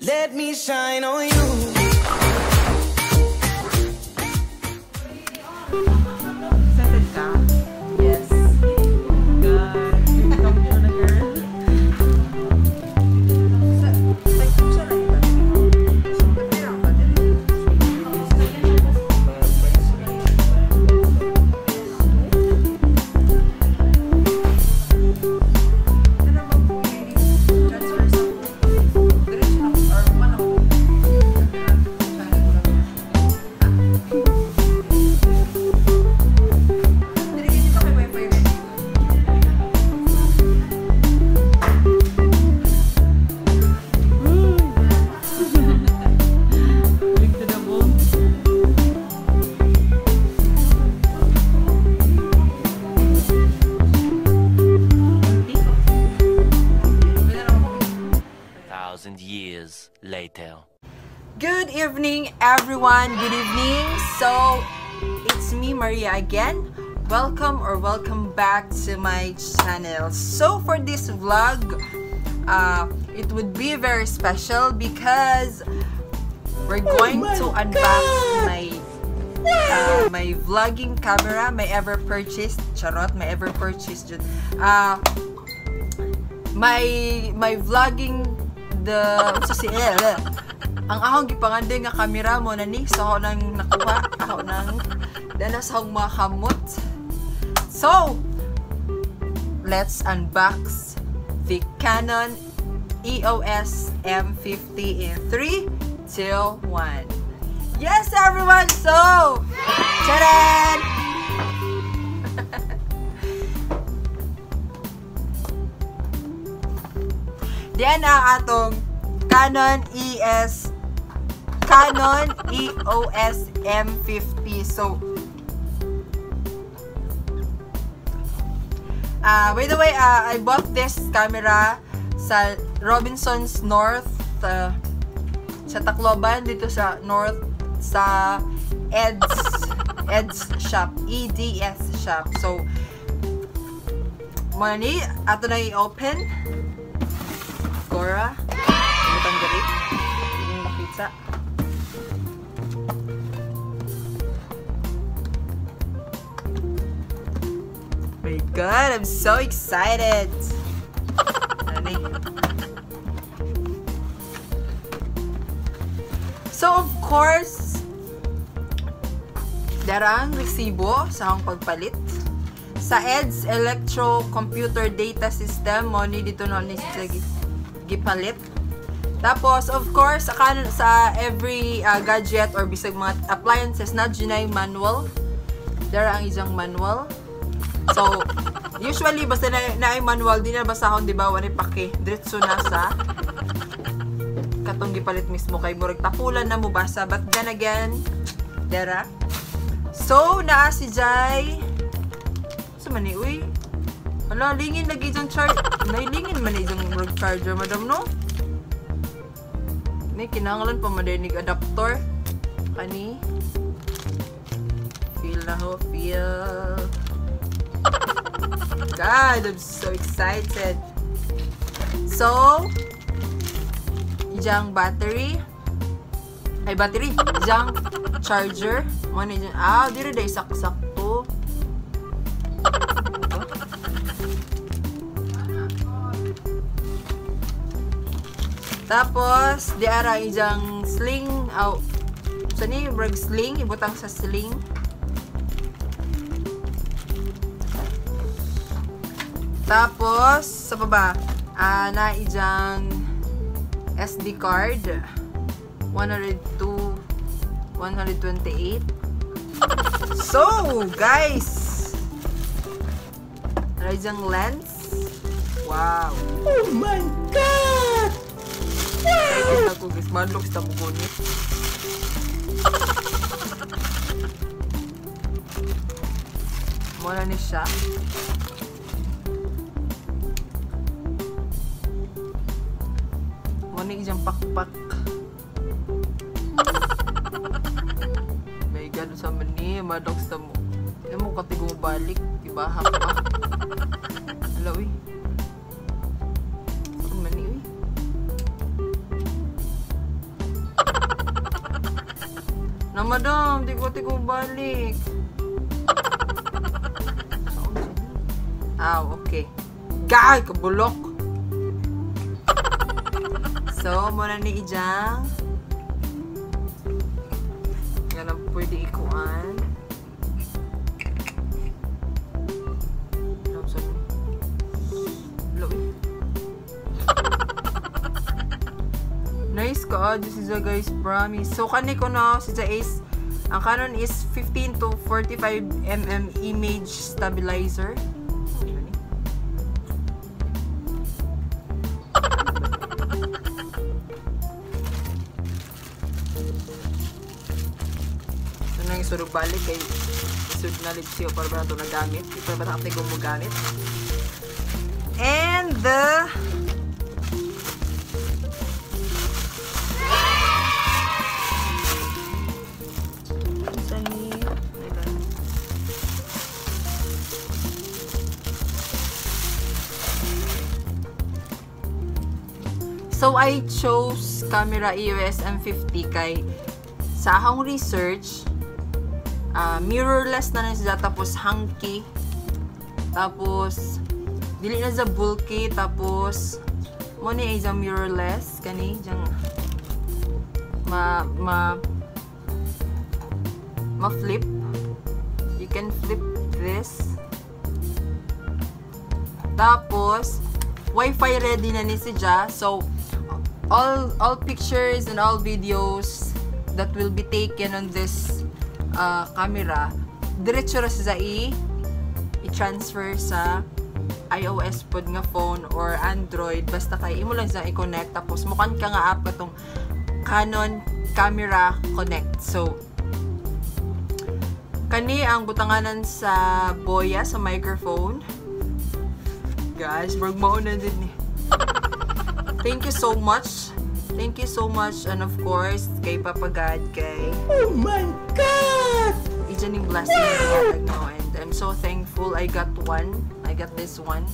Let me shine on you. Excited ka? Yes. God. Come to na girl. Sa lang iba. Years later. Good evening, everyone. Good evening. So, it's me, Maria, again. Welcome back to my channel. So, for this vlog, it would be very special because we're going to unbox my vlogging camera, my ever purchased. Charot, my ever purchased. My vlogging ang ahong gipangande nga kamera mo na ni so ako nang nakuha ako nang danas akong mga kamot. So let's unbox the Canon EOS M50 in 3, 2, 1. Yes everyone, so charan. Diyan ang atong Canon EOS M50. So, by the way, I bought this camera sa Robinson's North sa Tacloban, dito sa North sa EDS shop, EDS shop. So, muna ni ato na i-open. Gora. Butang galit. Yung pizza. My God, I'm so excited. So, of course, darang resibo sa akong pagpalit. Sa EDS Electro Computer Data System, mo ni dito na ni gipalit. Tapos, of course, sa every gadget or bisag mga appliances na dyan manual. Dara ang isang manual. So, usually, basta na manual, di na basta akong, di ba, wani pake. Diretso na sa katong gipalit mismo kay murag tapulan na mo basa. But then again, dara. So, naa si Jai. So, mani, uy. Wala, lingin lagi dyan charger. Nailingin man dyan charger, madam, no? May kinangalan pa madinig adapter. Kani? Feel na ho, feel. God, I'm so excited. So, ijang battery. Ay, battery. Ijang charger. Ano dyan? Dito day saksak-to. Tapos, di ara ijang sling. Saan ni? Brag sling. Ibutang sa sling. Tapos, sa baba, na ijang SD card. 102, 128. So, guys! Na ijang lens. Wow! Oh my God! Excited ako guys. Manlok sa mugunit. Muna ni siya. Muna ijang pakpak. My God, sa mani. Manlok sa mo. Hindi mo katigong balik. Ibahak pa. Hello, eh. Na madam, di ko balik. Okay. Gay, kabulok. So, muna ni ijang. Yan ang pwede ikuan. Nice ka. This is a guys promise. So, kani ko na si is ang Canon is 15 to 45 mm image stabilizer. So, nang isurog balik kay isud na lips siya para ba ito nagamit. Para ba natin kung magamit. And the so, I chose camera EOS M50 kay sa akong research, mirrorless na siya, tapos hunky, tapos dili na siya bulky, tapos mo ni ay mirrorless kani jang ma-flip. You can flip this. Tapos Wi-Fi ready na ni siya. So all pictures and all videos that will be taken on this camera, diretso ra siya i-transfer sa iOS pod nga phone or Android, basta kay imo lang siya i-connect, tapos mukan ka nga app katong Canon Camera Connect. So kani ang butanganan sa boya sa microphone. Guys, berg mauna din ni. Thank you so much. Thank you so much, and of course kay Papa God, kay Oh my God! Ijan yung blessing na no, and I'm so thankful I got this one.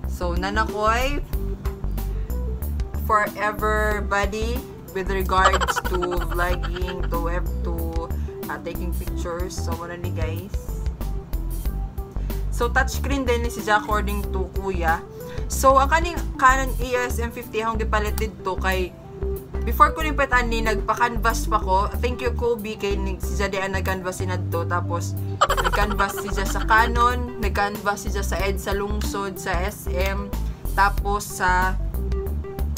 So nanakoy forever buddy with regards to vlogging, to taking pictures. So wala ni guys. So touchscreen din ni siya according to kuya. So ang kaning Canon EOS M50 akong gipalit dito kay before ko lipat ani nagpa-canvas pa ko. Thank you Kobe kay siya diyan nag-canvas sinadto, tapos nag-canvas siya sa Canon, nag-canvas siya sa EDSA lungsod, sa SM, tapos sa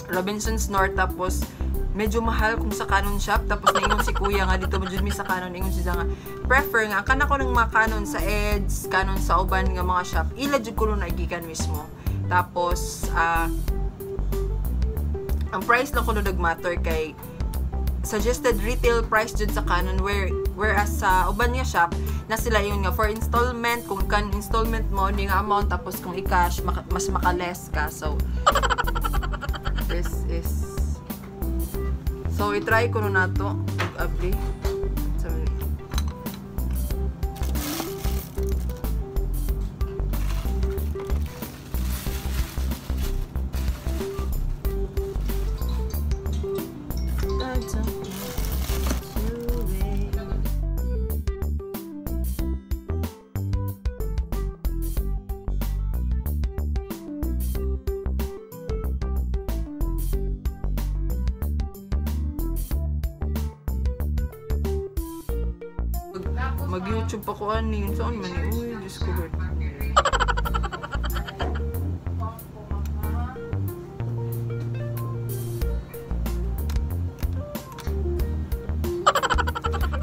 Robinsons North, tapos medyo mahal kung sa Canon shop, tapos naingon si kuya nga dito medyo mi sa Canon, ingon siya nga prefer nga kana ko ng mga Canon sa EDS, Canon sa uban nga mga shop, ila jud ko na igikan mismo. Tapos ang price lang ko nag-matter kay suggested retail price jud sa Canon, whereas sa uban nga shop na sila yun nga for installment, kung kan installment mo ni nga amount, tapos kung i-cash mas maka-less ka. So this is, so i-try ko na to abli. Mag-YouTube pa ko ani, saan man ni? Uy, Diyos ko Lord.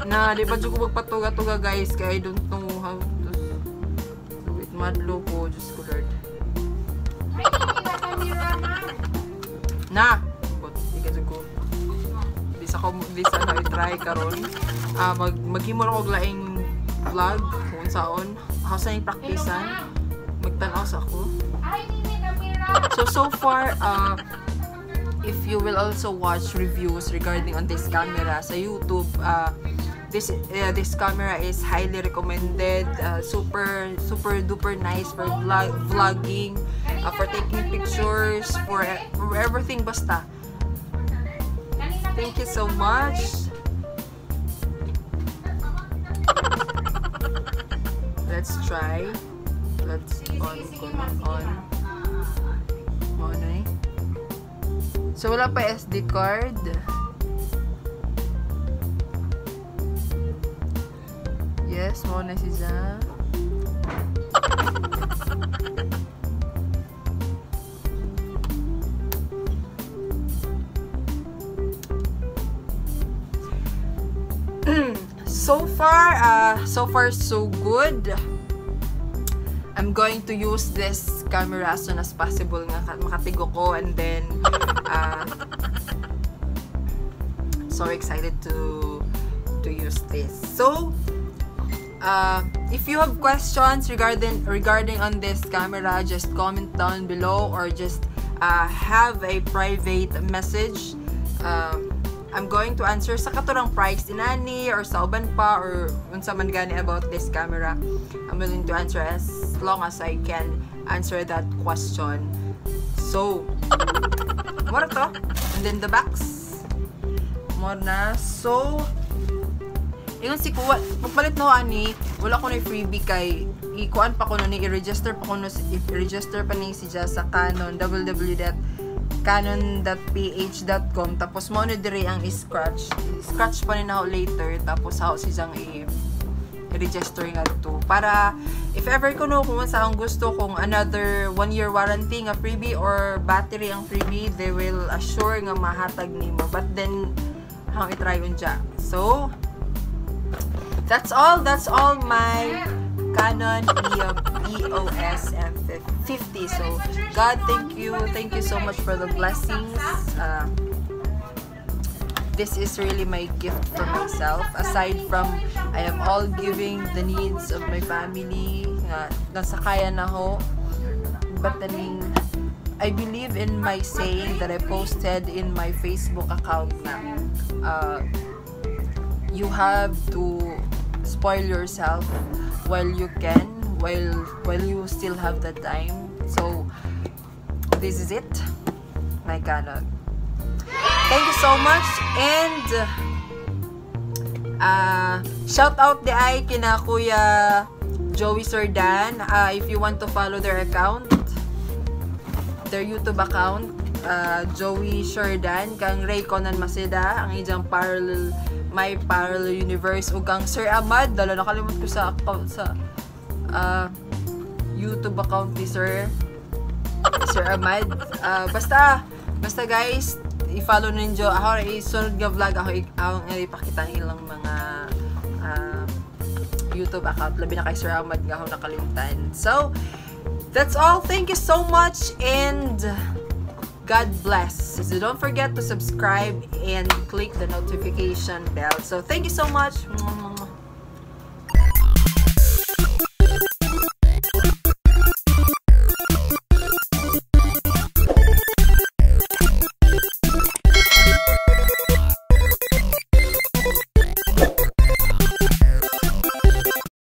Na, di ba dyan ko magpatuga-tuga guys, kaya I don't know how to do it. Madlo ko, Diyos ko Lord. Na! Di ka dyan ko. Di sa na i-try karon. Maghimo ako laing vlog kung saan saan yung praktisan, magtanaw sa ako. So far if you will also watch reviews regarding on this camera sa YouTube, this camera is highly recommended, super duper nice for vlogging, for taking pictures, for everything basta. Thank you so much. let's try. Let's on. Muna eh. So, wala pa SD card. Yes, muna siya. So far so good. I'm going to use this camera as soon as possible nga makatigo ko, and then so excited to use this. So if you have questions regarding on this camera, just comment down below or just have a private message. I'm going to answer sa katurang price inani or sa uban pa or unsa man gani about this camera. I'm willing to answer as long as I can answer that question. So, more to. And then the box. More na. So, ingon si kuha, pagpalit na ani, wala ko na freebie kay ikuan pa ko ni i-register pa ko no, i-register pa ni siya sa Canon www.canon.ph.com tapos mo na dire ang scratch pa ni na later tapos how siyang i-register nga to para if ever ko no kung sa ang gusto kung another 1-year warranty nga freebie or battery ang freebie, they will assure nga mahatag nimo, but then how i-try unja. So that's all my Canon EOS M50. So God, thank you so much for the blessings. This is really my gift for myself, aside from I am all giving the needs of my family nga nasa kaya na ho, but then I believe in my saying that I posted in my Facebook account na you have to spoil yourself while you can, while you still have the time. So this is it, my Canon. Thank you so much, and shout out the ay kina Kuya Joey Sordan. If you want to follow their account, their YouTube account, Joey Sordan kang Ray Conan Maseda ang ijang my parallel universe, ug kang Sir Ahmad, dala nakalimot ko sa account sa YouTube account ni Sir Ahmad. Basta guys, i-follow ninyo ako, isunod nga vlog ako ipakita ilang mga YouTube account, labi na kay Sir Ahmad nga ako nakalimutan. So that's all. Thank you so much, and God bless. So don't forget to subscribe and click the notification bell. So thank you so much.